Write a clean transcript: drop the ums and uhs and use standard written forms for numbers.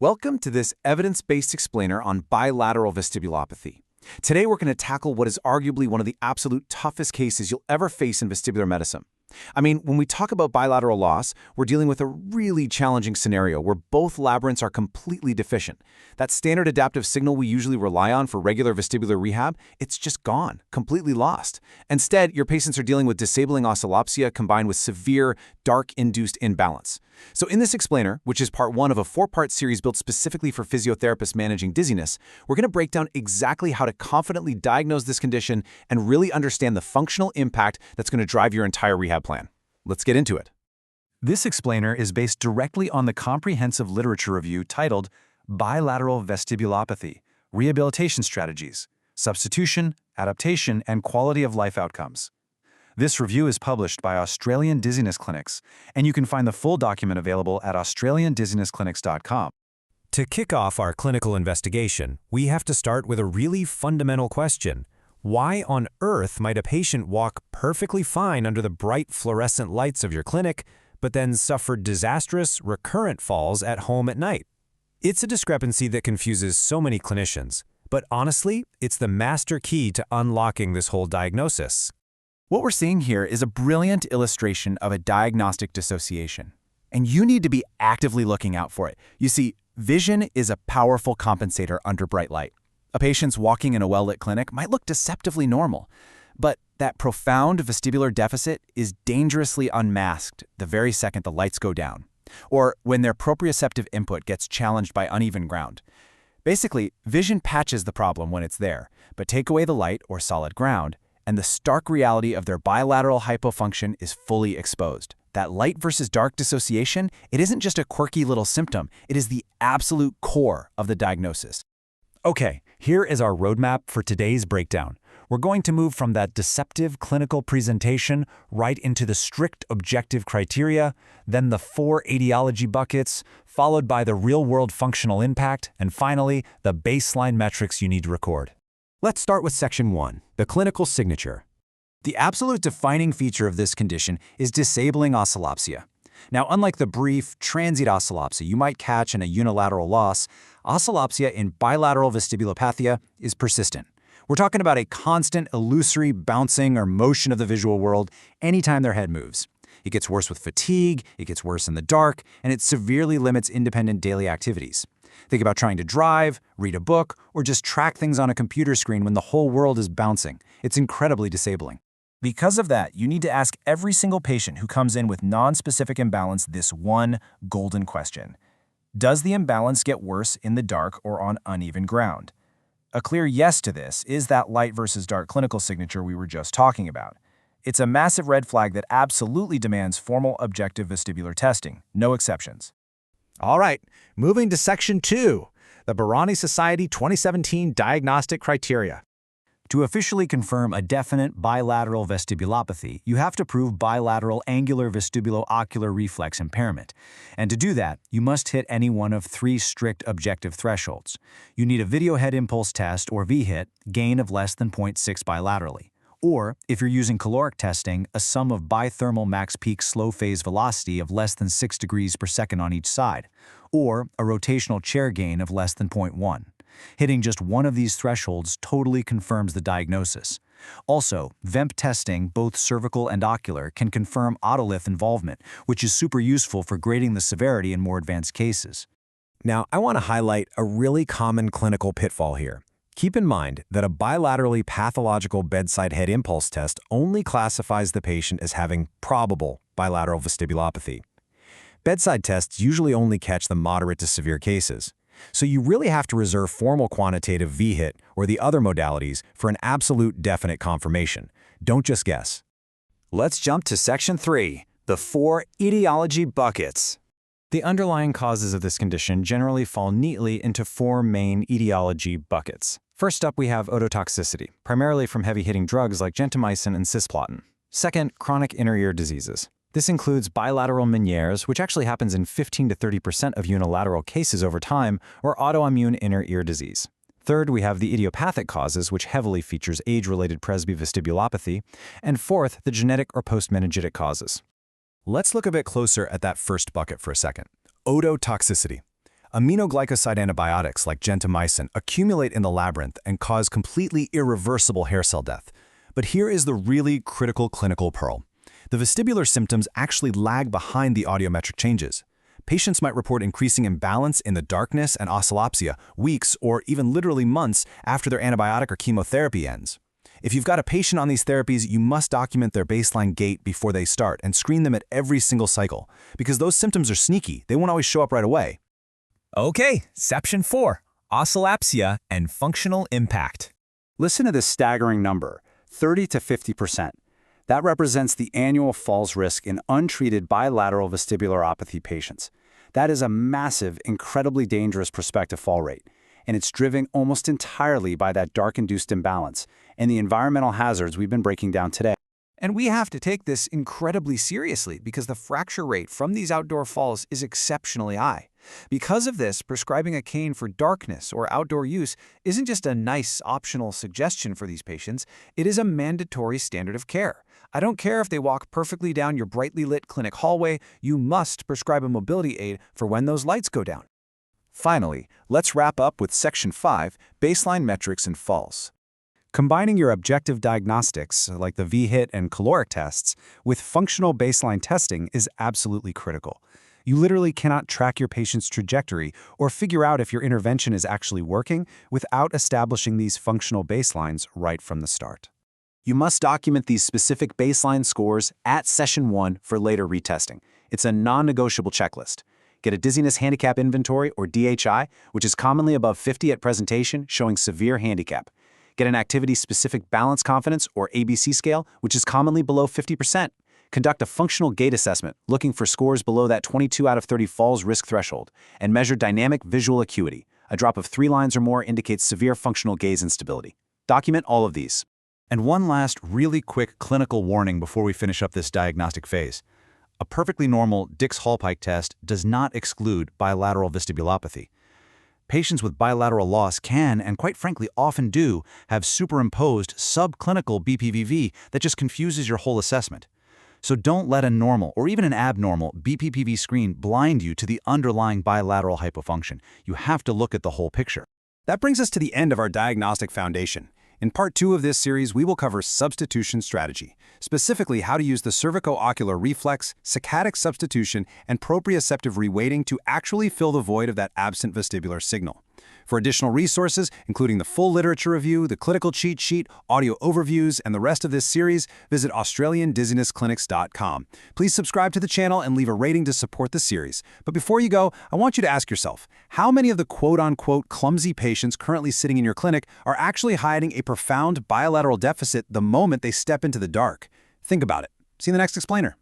Welcome to this evidence-based explainer on bilateral vestibulopathy. Today we're going to tackle what is arguably one of the absolute toughest cases you'll ever face in vestibular medicine. I mean, when we talk about bilateral loss, we're dealing with a really challenging scenario where both labyrinths are completely deficient. That standard adaptive signal we usually rely on for regular vestibular rehab, it's just gone, completely lost. Instead, your patients are dealing with disabling oscillopsia combined with severe, dark-induced imbalance. So in this explainer, which is part one of a four-part series built specifically for physiotherapists managing dizziness, we're going to break down exactly how to confidently diagnose this condition and really understand the functional impact that's going to drive your entire rehab plan. Let's get into it. This explainer is based directly on the comprehensive literature review titled Bilateral Vestibulopathy, Rehabilitation Strategies, Substitution, Adaptation, and Quality of Life Outcomes. This review is published by Australian Dizziness Clinics, and you can find the full document available at australiandizzinessclinics.com. To kick off our clinical investigation, we have to start with a really fundamental question. Why on earth might a patient walk perfectly fine under the bright fluorescent lights of your clinic, but then suffer disastrous, recurrent falls at home at night? It's a discrepancy that confuses so many clinicians, but honestly, it's the master key to unlocking this whole diagnosis. What we're seeing here is a brilliant illustration of a diagnostic dissociation, and you need to be actively looking out for it. You see, vision is a powerful compensator under bright light. A patient's walking in a well-lit clinic might look deceptively normal, but that profound vestibular deficit is dangerously unmasked the very second the lights go down, or when their proprioceptive input gets challenged by uneven ground. Basically, vision patches the problem when it's there, but take away the light or solid ground, and the stark reality of their bilateral hypofunction is fully exposed. That light versus dark dissociation, it isn't just a quirky little symptom, it is the absolute core of the diagnosis. Okay, here is our roadmap for today's breakdown. We're going to move from that deceptive clinical presentation right into the strict objective criteria, then the 4 etiology buckets, followed by the real-world functional impact, and finally, the baseline metrics you need to record. Let's start with Section 1, the clinical signature. The absolute defining feature of this condition is disabling oscillopsia. Now, unlike the brief, transient oscillopsia you might catch in a unilateral loss, oscillopsia in bilateral vestibulopathia is persistent. We're talking about a constant, illusory bouncing or motion of the visual world anytime their head moves. It gets worse with fatigue, it gets worse in the dark, and it severely limits independent daily activities. Think about trying to drive, read a book, or just track things on a computer screen when the whole world is bouncing. It's incredibly disabling. Because of that, you need to ask every single patient who comes in with non-specific imbalance this one golden question. Does the imbalance get worse in the dark or on uneven ground? A clear yes to this is that light versus dark clinical signature we were just talking about. It's a massive red flag that absolutely demands formal objective vestibular testing, no exceptions. All right, moving to Section 2, the Bárány Society 2017 Diagnostic Criteria. To officially confirm a definite bilateral vestibulopathy, you have to prove bilateral angular vestibulo-ocular reflex impairment. And to do that, you must hit any one of 3 strict objective thresholds. You need a video head impulse test, or VHIT, gain of less than 0.6 bilaterally. Or, if you're using caloric testing, a sum of bithermal max peak slow phase velocity of less than 6 degrees per second on each side. Or a rotational chair gain of less than 0.1. Hitting just one of these thresholds totally confirms the diagnosis. Also, VEMP testing, both cervical and ocular, can confirm otolith involvement, which is super useful for grading the severity in more advanced cases. Now, I want to highlight a really common clinical pitfall here. Keep in mind that a bilaterally pathological bedside head impulse test only classifies the patient as having probable bilateral vestibulopathy. Bedside tests usually only catch the moderate to severe cases. So you really have to reserve formal quantitative VHIT or the other modalities for an absolute definite confirmation. Don't just guess. Let's jump to Section 3, the 4 etiology buckets. The underlying causes of this condition generally fall neatly into 4 main etiology buckets. First up, we have ototoxicity, primarily from heavy-hitting drugs like gentamicin and cisplatin. Second, chronic inner ear diseases. This includes bilateral Meniere's, which actually happens in 15 to 30% of unilateral cases over time, or autoimmune inner ear disease. Third, we have the idiopathic causes, which heavily features age-related presbyvestibulopathy. And fourth, the genetic or post-meningitic causes. Let's look a bit closer at that first bucket for a second. Ototoxicity. Aminoglycoside antibiotics like gentamicin accumulate in the labyrinth and cause completely irreversible hair cell death. But here is the really critical clinical pearl. The vestibular symptoms actually lag behind the audiometric changes. Patients might report increasing imbalance in the darkness and oscillopsia weeks or even literally months after their antibiotic or chemotherapy ends. If you've got a patient on these therapies, you must document their baseline gait before they start and screen them at every single cycle, because those symptoms are sneaky. They won't always show up right away. Okay, section 4, oscillopsia and functional impact. Listen to this staggering number, 30 to 50%. That represents the annual falls risk in untreated bilateral vestibulopathy patients. That is a massive, incredibly dangerous prospective fall rate, and it's driven almost entirely by that dark-induced imbalance and the environmental hazards we've been breaking down today. And we have to take this incredibly seriously because the fracture rate from these outdoor falls is exceptionally high. Because of this, prescribing a cane for darkness or outdoor use isn't just a nice optional suggestion for these patients, it is a mandatory standard of care. I don't care if they walk perfectly down your brightly lit clinic hallway, you must prescribe a mobility aid for when those lights go down. Finally, let's wrap up with Section 5, Baseline Metrics and Falls. Combining your objective diagnostics, like the VHIT and caloric tests, with functional baseline testing is absolutely critical. You literally cannot track your patient's trajectory or figure out if your intervention is actually working without establishing these functional baselines right from the start. You must document these specific baseline scores at Session 1 for later retesting. It's a non-negotiable checklist. Get a Dizziness Handicap Inventory, or DHI, which is commonly above 50 at presentation, showing severe handicap. Get an Activity-Specific Balance Confidence, or ABC scale, which is commonly below 50%. Conduct a functional gait assessment, looking for scores below that 22 out of 30 falls risk threshold, and measure dynamic visual acuity. A drop of 3 lines or more indicates severe functional gaze instability. Document all of these. And one last really quick clinical warning before we finish up this diagnostic phase. A perfectly normal Dix-Hallpike test does not exclude bilateral vestibulopathy. Patients with bilateral loss can, and quite frankly often do, have superimposed subclinical BPPV that just confuses your whole assessment. So don't let a normal or even an abnormal BPPV screen blind you to the underlying bilateral hypofunction. You have to look at the whole picture. That brings us to the end of our diagnostic foundation. In part 2 of this series, we will cover substitution strategy, specifically how to use the cervico-ocular reflex, saccadic substitution, and proprioceptive reweighting to actually fill the void of that absent vestibular signal. For additional resources, including the full literature review, the clinical cheat sheet, audio overviews, and the rest of this series, visit AustralianDizzinessClinics.com. Please subscribe to the channel and leave a rating to support the series. But before you go, I want you to ask yourself, how many of the quote-unquote clumsy patients currently sitting in your clinic are actually hiding a profound bilateral deficit the moment they step into the dark? Think about it. See you in the next explainer.